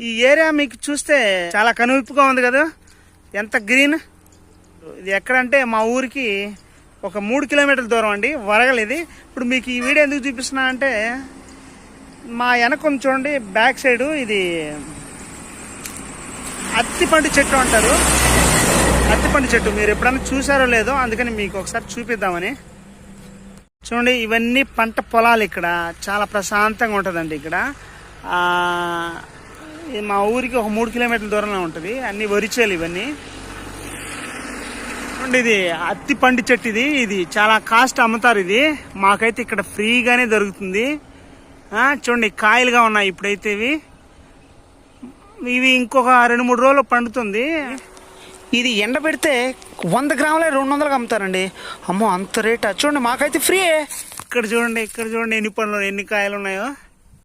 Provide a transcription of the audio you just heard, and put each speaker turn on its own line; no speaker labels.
ఈ ఏరియా మీకు చూస్తే చాలా కనువిప్పుగా ఉంది కదా, ఎంత గ్రీన్. ఇది ఎక్కడంటే మా ఊరికి ఒక 3 కిలోమీటర్ల దూరం అండి, వరగల్ ఇది. ఇప్పుడు మీకు ఈ వీడియో ఎందుకు చూపిస్తున్నా అంటే, మా వెనక చూడండి బ్యాక్ సైడ్ ఇది అత్తిపండు చెట్టు అంటారు. అత్తిపండు చెట్టు మీరు ఎప్పుడైనా చూసారో లేదో, అందుకని మీకు ఒకసారి చూపిద్దామని. చూడండి ఇవన్నీ పంట పొలాలు, ఇక్కడ చాలా ప్రశాంతంగా ఉంటుందండి. ఇక్కడ మా ఊరికి ఒక 3 కిలోమీటర్ల దూరంలో ఉంటుంది. అన్ని వరిచేలు ఇవన్నీ. చూడండి ఇది అత్తిపండు చెట్టు, ఇది చాలా కాస్ట్ అమ్ముతారు. ఇది మాకైతే ఇక్కడ ఫ్రీగానే దొరుకుతుంది. చూడండి కాయలుగా ఉన్నాయి ఇప్పుడైతే. ఇవి ఇంకొక 2-3 రోజులు పండుతుంది. ఇది ఎండబెడితే 100 గ్రాములే 200కి అమ్ముతారండి. అమ్మో అంత రేటా? చూడండి మాకైతే ఫ్రీ. ఇక్కడ చూడండి ఎన్ని పండ్లు ఎన్ని కాయలు ఉన్నాయో.